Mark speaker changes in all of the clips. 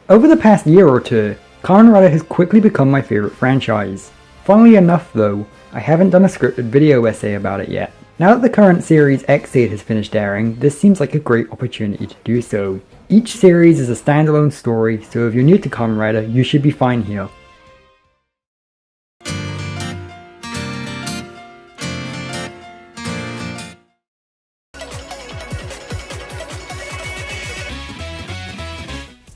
Speaker 1: Over the past year or two, Kamen Rider has quickly become my favourite franchise. Funnily enough though, I haven't done a scripted video essay about it yet. Now that the current series Ex-Aid has finished airing, this seems like a great opportunity to do so. Each series is a standalone story, so if you're new to Kamen Rider, you should be fine here.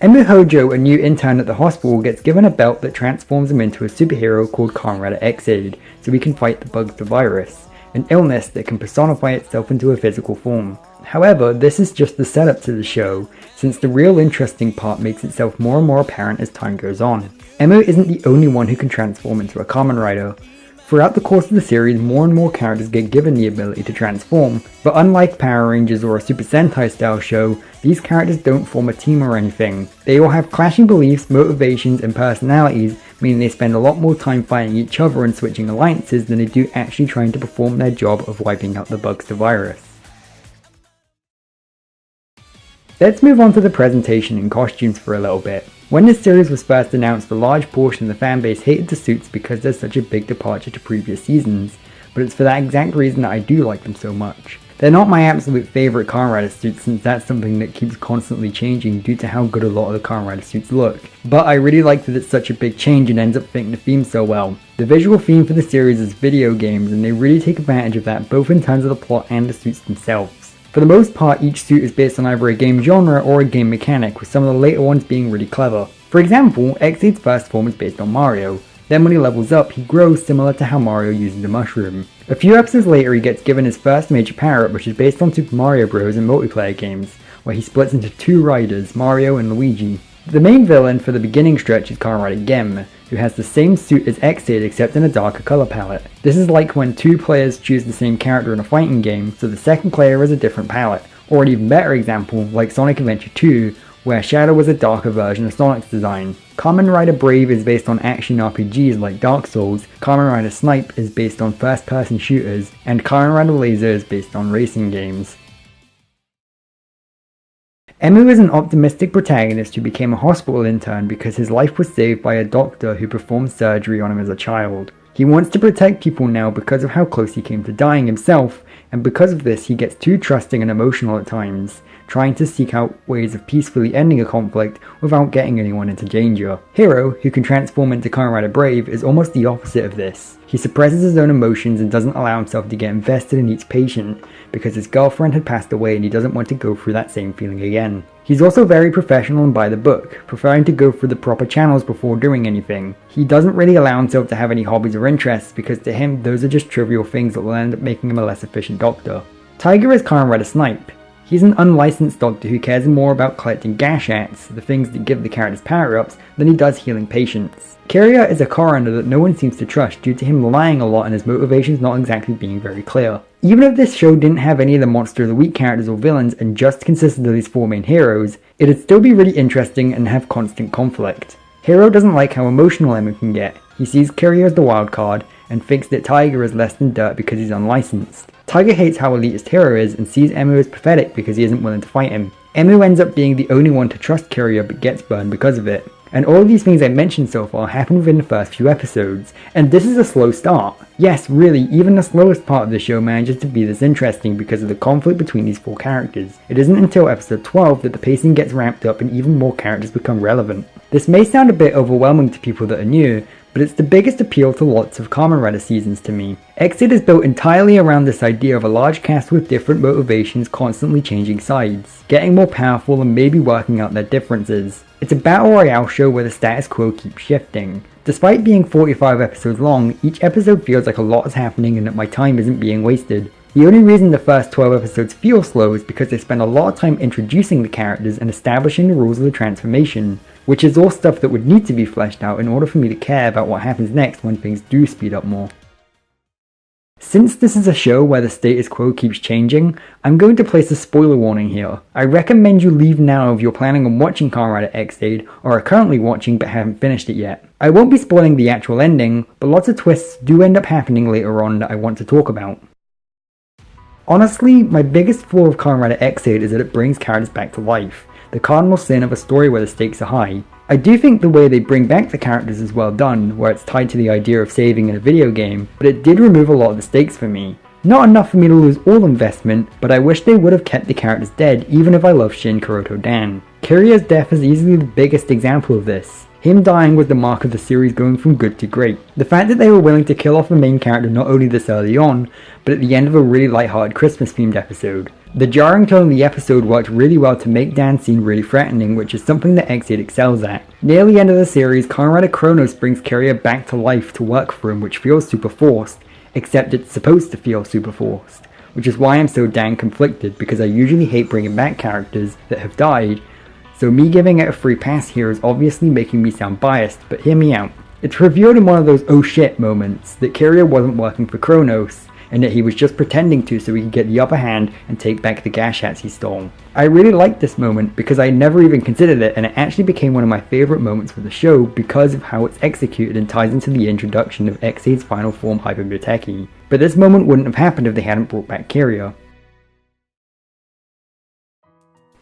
Speaker 1: Emu Hojo, a new intern at the hospital, gets given a belt that transforms him into a superhero called Kamen Rider Ex-Aid, so he can fight the bugs the virus, an illness that can personify itself into a physical form. However, this is just the setup to the show, since the real interesting part makes itself more and more apparent as time goes on. Emu isn't the only one who can transform into a Kamen Rider. Throughout the course of the series, more and more characters get given the ability to transform, but unlike Power Rangers or a Super Sentai style show, these characters don't form a team or anything. They all have clashing beliefs, motivations, and personalities, meaning they spend a lot more time fighting each other and switching alliances than they do actually trying to perform their job of wiping out the bugs the virus. Let's move on to the presentation and costumes for a little bit. When this series was first announced, a large portion of the fanbase hated the suits because there's such a big departure to previous seasons, but it's for that exact reason that I do like them so much. They're not my absolute favourite Kamen Rider suits, since that's something that keeps constantly changing due to how good a lot of the Kamen Rider suits look, but I really like that it's such a big change and ends up fitting the theme so well. The visual theme for the series is video games, and they really take advantage of that both in terms of the plot and the suits themselves. For the most part, each suit is based on either a game genre or a game mechanic, with some of the later ones being really clever. For example, Ex-Aid's first form is based on Mario. Then when he levels up, he grows similar to how Mario uses a mushroom. A few episodes later, he gets given his first major power-up, which is based on Super Mario Bros. And multiplayer games, where he splits into two riders, Mario and Luigi. The main villain for the beginning stretch is Kamen Rider Gem, who has the same suit as Ex-Aid except in a darker colour palette. This is like when two players choose the same character in a fighting game, so the second player has a different palette. Or an even better example, like Sonic Adventure 2, where Shadow was a darker version of Sonic's design. Kamen Rider Brave is based on action RPGs like Dark Souls, Kamen Rider Snipe is based on first-person shooters, and Kamen Rider Laser is based on racing games. Emu is an optimistic protagonist who became a hospital intern because his life was saved by a doctor who performed surgery on him as a child. He wants to protect people now because of how close he came to dying himself, and because of this he gets too trusting and emotional at times, trying to seek out ways of peacefully ending a conflict without getting anyone into danger. Hero, who can transform into Kamen Rider Brave, is almost the opposite of this. He suppresses his own emotions and doesn't allow himself to get invested in each patient, because his girlfriend had passed away and he doesn't want to go through that same feeling again. He's also very professional and by the book, preferring to go through the proper channels before doing anything. He doesn't really allow himself to have any hobbies or interests, because to him those are just trivial things that will end up making him a less efficient doctor. Tiger is Kamen Rider Snipe. He's an unlicensed doctor who cares more about collecting gashats, the things that give the characters power-ups, than he does healing patients. Kiriya is a coroner that no one seems to trust due to him lying a lot and his motivations not exactly being very clear. Even if this show didn't have any of the Monster of the Week characters or villains and just consisted of these four main heroes, it'd still be really interesting and have constant conflict. Hero doesn't like how emotional Emu can get. He sees Kiriya as the wild card, and thinks that Tiger is less than dirt because he's unlicensed. Tiger hates how elitist Hero is and sees Emu as pathetic because he isn't willing to fight him. Emu ends up being the only one to trust Kiriya but gets burned because of it. And all of these things I mentioned so far happen within the first few episodes, and this is a slow start. Yes, really, even the slowest part of the show manages to be this interesting because of the conflict between these four characters. It isn't until episode 12 that the pacing gets ramped up and even more characters become relevant. This may sound a bit overwhelming to people that are new, but it's the biggest appeal to lots of Kamen Rider seasons to me. Ex-Aid is built entirely around this idea of a large cast with different motivations constantly changing sides, getting more powerful and maybe working out their differences. It's a battle royale show where the status quo keeps shifting. Despite being 45 episodes long, each episode feels like a lot is happening and that my time isn't being wasted. The only reason the first 12 episodes feel slow is because they spend a lot of time introducing the characters and establishing the rules of the transformation, which is all stuff that would need to be fleshed out in order for me to care about what happens next when things do speed up more. Since this is a show where the status quo keeps changing, I'm going to place a spoiler warning here. I recommend you leave now if you're planning on watching Kamen Rider Ex-Aid or are currently watching but haven't finished it yet. I won't be spoiling the actual ending, but lots of twists do end up happening later on that I want to talk about. Honestly, my biggest flaw of Kamen Rider Ex-Aid is that it brings characters back to life, the cardinal sin of a story where the stakes are high. I do think the way they bring back the characters is well done, where it's tied to the idea of saving in a video game, but it did remove a lot of the stakes for me. Not enough for me to lose all investment, but I wish they would have kept the characters dead even if I love Shin Kuroto Dan. Kirya's death is easily the biggest example of this. Him dying was the mark of the series going from good to great. The fact that they were willing to kill off the main character not only this early on, but at the end of a really lighthearted Christmas themed episode. The jarring tone of the episode worked really well to make Dan seem really threatening, which is something that E-xAid excels at. Near the end of the series, Kamen Rider Chronos brings Kirya back to life to work for him, which feels super forced, except it's supposed to feel super forced. Which is why I'm so dang conflicted, because I usually hate bringing back characters that have died, so me giving it a free pass here is obviously making me sound biased, but hear me out. It's revealed in one of those oh shit moments that Kirya wasn't working for Chronos, and that he was just pretending to so he could get the upper hand and take back the gashats he stole. I really liked this moment because I never even considered it, and it actually became one of my favourite moments for the show because of how it's executed and ties into the introduction of E-xAid's final form Hyper Muteki. But this moment wouldn't have happened if they hadn't brought back Kirya.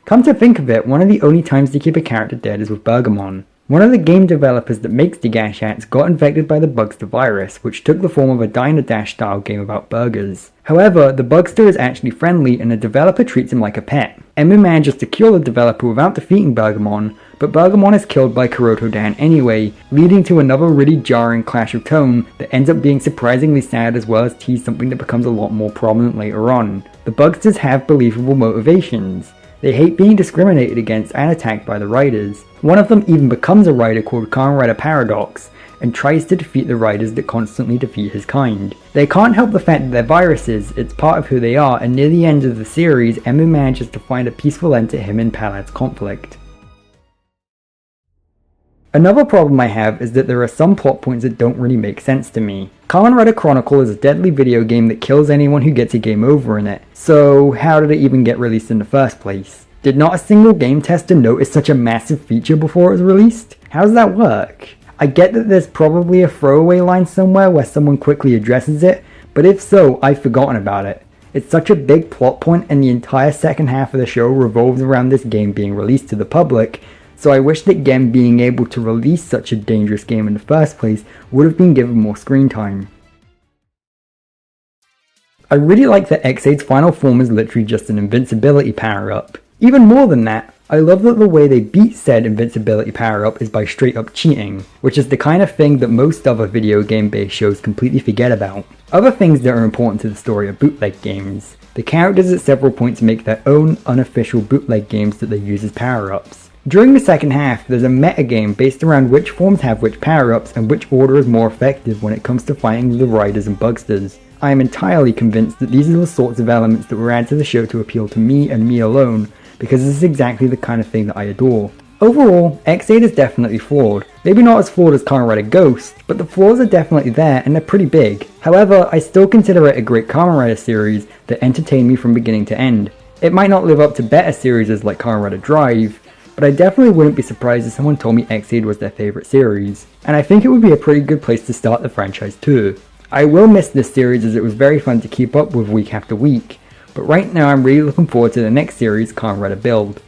Speaker 1: Come to think of it, one of the only times they keep a character dead is with Bergamon. One of the game developers that makes the gashats got infected by the Bugster virus, which took the form of a Diner Dash style game about burgers. However, the Bugster is actually friendly and the developer treats him like a pet. Emu manages to kill the developer without defeating Bergamon, but Bergamon is killed by Kuroto Dan anyway, leading to another really jarring clash of tone that ends up being surprisingly sad as well as tease something that becomes a lot more prominent later on. The Bugsters have believable motivations. They hate being discriminated against and attacked by the Riders. One of them even becomes a Rider called Kamen Rider Paradox, and tries to defeat the Riders that constantly defeat his kind. They can't help the fact that they're viruses, it's part of who they are, and near the end of the series, Emu manages to find a peaceful end to him and Palad's conflict. Another problem I have is that there are some plot points that don't really make sense to me. Kamen Rider Chronicle is a deadly video game that kills anyone who gets a game over in it, so how did it even get released in the first place? Did not a single game tester notice such a massive feature before it was released? How does that work? I get that there's probably a throwaway line somewhere where someone quickly addresses it, but if so, I've forgotten about it. It's such a big plot point and the entire second half of the show revolves around this game being released to the public, so I wish that Gem being able to release such a dangerous game in the first place would have been given more screen time. I really like that E-xAid's final form is literally just an invincibility power-up. Even more than that, I love that the way they beat said invincibility power-up is by straight up cheating, which is the kind of thing that most other video game based shows completely forget about. Other things that are important to the story are bootleg games. The characters at several points make their own unofficial bootleg games that they use as power-ups. During the second half, there's a metagame based around which forms have which power-ups and which order is more effective when it comes to fighting the Riders and Bugsters. I am entirely convinced that these are the sorts of elements that were added to the show to appeal to me and me alone, because this is exactly the kind of thing that I adore. Overall, E-xAid is definitely flawed. Maybe not as flawed as Kamen Rider Ghost, but the flaws are definitely there and they're pretty big. However, I still consider it a great Kamen Rider series that entertained me from beginning to end. It might not live up to better series like Kamen Rider Drive, but I definitely wouldn't be surprised if someone told me E-xAid was their favourite series, and I think it would be a pretty good place to start the franchise too. I will miss this series as it was very fun to keep up with week after week, but right now I'm really looking forward to the next series, Kamen Rider Build.